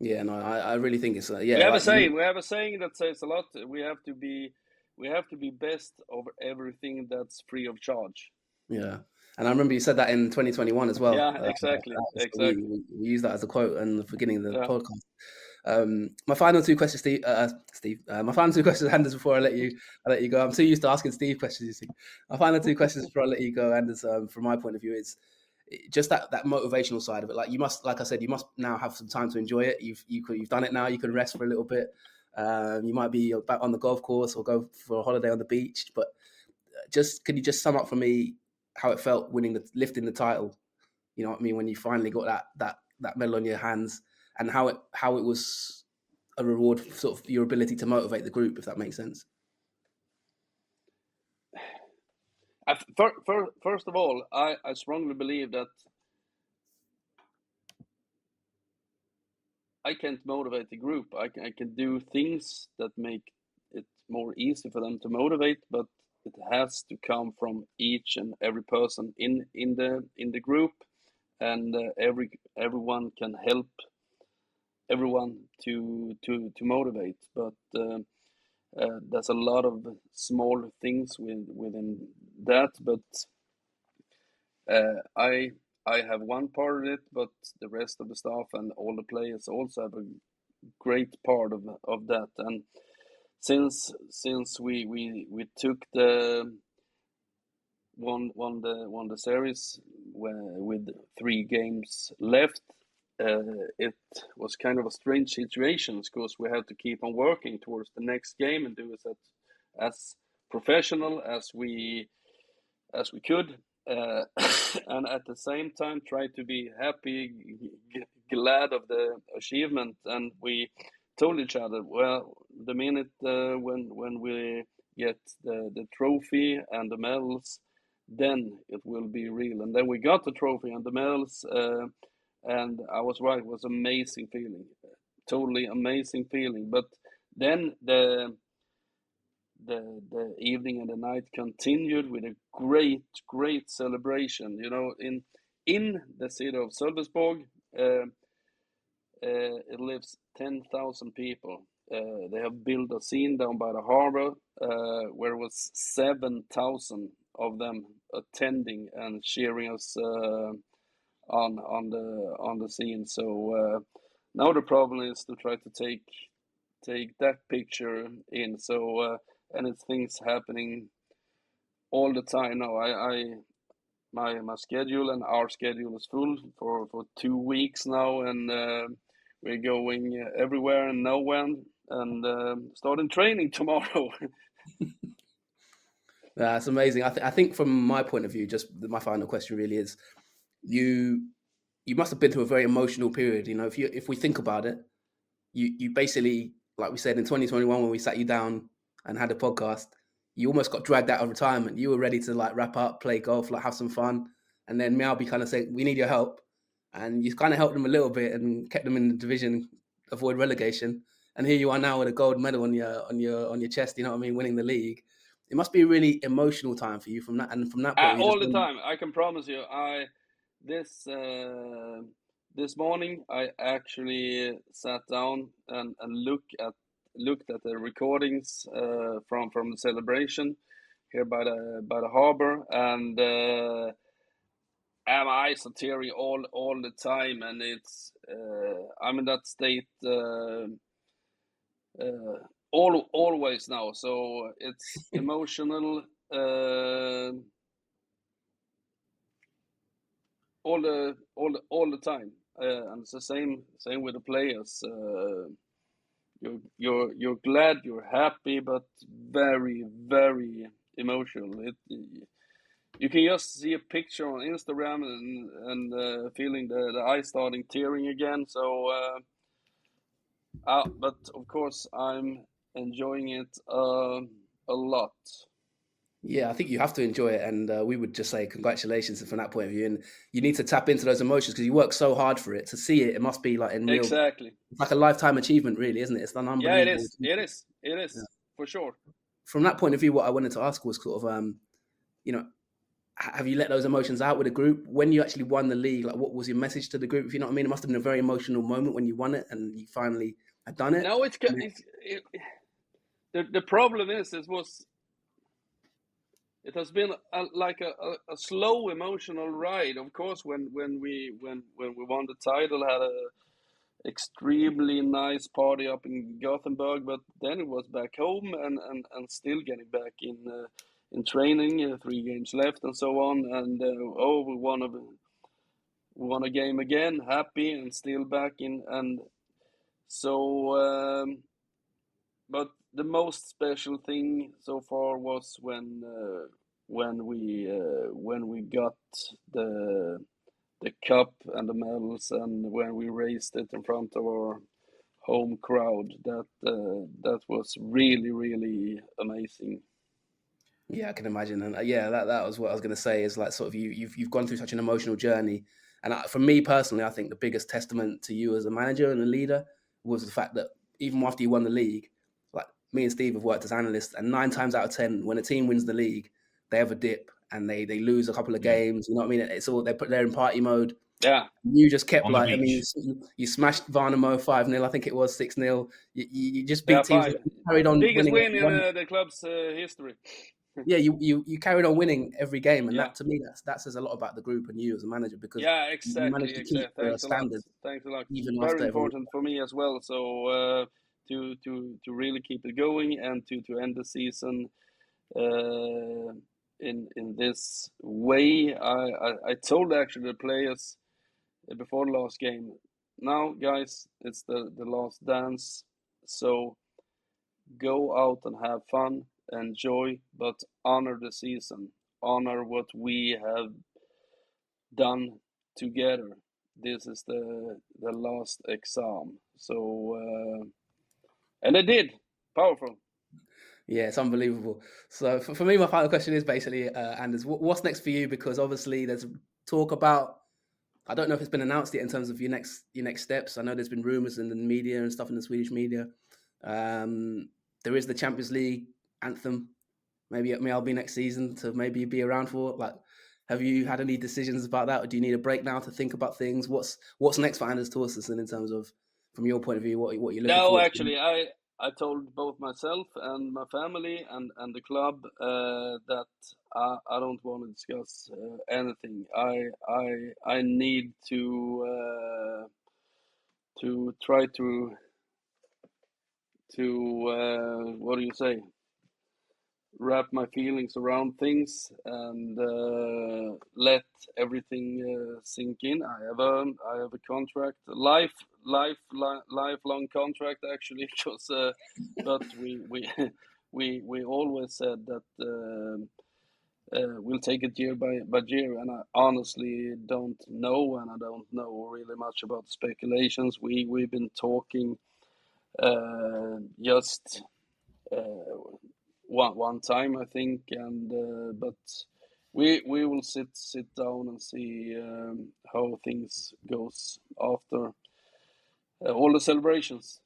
Yeah, no, I really think it's We have a saying that says a lot. We have to be best over everything that's free of charge. Yeah, and I remember you said that in 2021 as well. Yeah, exactly. We use that as a quote in the beginning of the podcast. My final two questions, Steve. My final two questions, Anders, before I let you go. I'm too used to asking Steve questions. You see, my final two questions before I let you go, Anders, from my point of view, is just that motivational side of it. Like, you must, like I said, you must now have some time to enjoy it. You've done it now. You can rest for a little bit. You might be back on the golf course or go for a holiday on the beach. But can you just sum up for me how it felt lifting the title? You know what I mean, when you finally got that medal on your hands, and how it was a reward for sort of your ability to motivate the group, if that makes sense. First of all, I strongly believe that I can't motivate the group. I can do things that make it more easy for them to motivate, but it has to come from each and every person in the group, and everyone can help everyone to motivate. But there's a lot of small things within that, but I have one part of it, but the rest of the staff and all the players also have a great part of that. And since we took won the series with 3 games left, it was kind of a strange situation, because we had to keep on working towards the next game and do it as professional as we could, and at the same time try to be happy, glad of the achievement. And we told each other, well, the minute when we get the trophy and the medals, then it will be real. And then we got the trophy and the medals, and I was right, it was amazing feeling, totally amazing feeling. But then the evening and the night continued with a great celebration. In the city of Sölvesborg, it lives 10,000 people. They have built a scene down by the harbor, where it was 7,000 of them attending and cheering us on the scene. So now the problem is to try to take that picture in. So and it's things happening all the time now. My schedule and our schedule is full for 2 weeks now, and we're going everywhere and nowhere, and starting training tomorrow. That's amazing. I think from my point of view, just my final question really is, you must have been through a very emotional period. If we think about it, you basically, like we said in 2021 when we sat you down and had a podcast, you almost got dragged out of retirement. You were ready to like wrap up, play golf, like have some fun, and then Mjällby kind of said, "We need your help," and you kind of helped them a little bit and kept them in the division, avoid relegation. And here you are now with a gold medal on your chest. You know what I mean? Winning the league. It must be a really emotional time for you from that. And from that point, All the time, I can promise you. This morning I actually sat down and looked at the recordings from the celebration here by the harbor, and my eyes are teary all the time, and it's I'm in that state always now. So it's emotional all the time, and it's the same with the players. You're glad, you're happy, but very emotional. You can just see a picture on Instagram and feeling the eyes starting tearing again. So, but of course I'm enjoying it a lot. Yeah, I think you have to enjoy it, and we would just say congratulations from that point of view. And you need to tap into those emotions because you work so hard for it. To see it, it must be like in real. Exactly. It's like a lifetime achievement, really, isn't it? It's an unbelievable. Yeah, it is. Yeah. For sure. From that point of view, what I wanted to ask was sort of, have you let those emotions out with the group when you actually won the league? Like, what was your message to the group? If you know what I mean, it must have been a very emotional moment when you won it and you finally had done it. No, the problem is it has been a slow emotional ride. Of course, when we won the title, had a extremely nice party up in Gothenburg, but then it was back home and still getting back in training, 3 games left and so on, and we won a game again, happy and still back in, and so but the most special thing so far was when we got the cup and the medals, and when we raised it in front of our home crowd. That was really amazing. Yeah, I can imagine, and that was what I was going to say. Is like sort of you've gone through such an emotional journey, and for me personally, I think the biggest testament to you as a manager and a leader was the fact that even after you won the league, like me and Steve have worked as analysts, and 9 times out of 10, when a team wins the league, they have a dip and they lose a couple of games. You know what I mean? It's all they're in party mode. Yeah. You just kept like, I mean, you smashed Varnamo 5-0. I think it was 6-0. You just beat teams. Carried on biggest winning win in the club's history. Yeah, you carried on winning every game, and that to me that says a lot about the group and you as a manager, because exactly. You managed to keep the standard. Thanks a lot. Even very after important for me as well. So to really keep it going and to end the season in this way. I told actually the players before the last game, now guys, it's the last dance, so go out and have fun, enjoy, but honor the season, honor what we have done together. This is the last exam. So and I did. Powerful. Yeah, it's unbelievable. So for me, my final question is basically, Anders, what's next for you? Because obviously there's talk about, I don't know if it's been announced yet in terms of your next steps. I know there's been rumors in the media and stuff in the Swedish media. There is the Champions League anthem, maybe at Mjällby next season to maybe be around for. Like, have you had any decisions about that, or do you need a break now to think about things? What's next for Anders Torstensson in terms of, from your point of view, what you're looking No, forward actually, I told both myself and my family and the club that I don't want to discuss anything. I need to try to what do you say? Wrap my feelings around things and let everything sink in. I have a contract, lifelong contract actually, because but we always said that we'll take it year by year, and I honestly don't know, and I don't know really much about speculations. We've been talking just one time, I think, and but we will sit down and see how things goes after all the celebrations.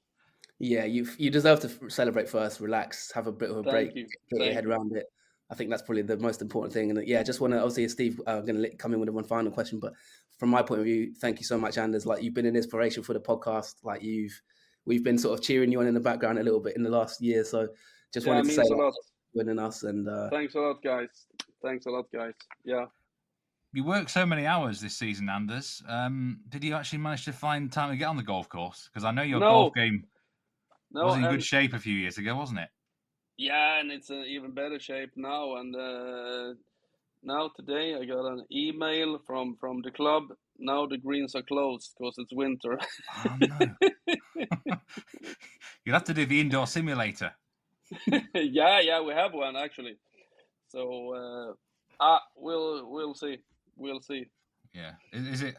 Yeah, you deserve to celebrate first, relax, have a bit of a break, Thank you. get your head around it. I think that's probably the most important thing. And yeah, just want to, obviously, Steve, I'm going to come in with one final question, but from my point of view, thank you so much, Anders. Like, you've been an inspiration for the podcast. Like, we've been sort of cheering you on in the background a little bit in the last year. So just wanted to say means a lot. Winning us, and thanks a lot, guys. Yeah. You worked so many hours this season, Anders. Did you actually manage to find time to get on the golf course? Because I know your golf game was in good shape a few years ago, wasn't it? Yeah, and it's in even better shape now. And now today I got an email from the club. Now the greens are closed because it's winter. Oh no! You'll have to do the indoor simulator. yeah, we have one actually. So we'll see. Yeah, is it?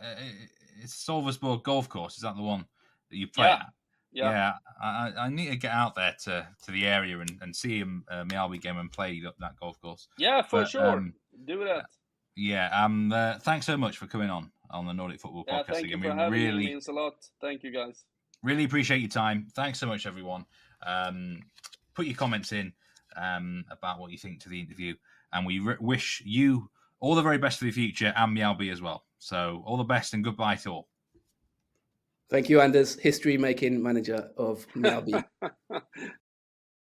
It's Solversborg Golf Course. Is that the one that you play at? Yeah. I need to get out there to the area and see a Mjällby game and play that golf course. Yeah, for sure. Do that. Yeah. Thanks so much for coming on the Nordic Football Podcast. Thank you for having me. It means a lot. Thank you, guys. Really appreciate your time. Thanks so much, everyone. Put your comments in about what you think to the interview, and we wish you all the very best for the future, and Mjällby as well. So all the best and goodbye to all. Thank you, Anders, history-making manager of Mjällby.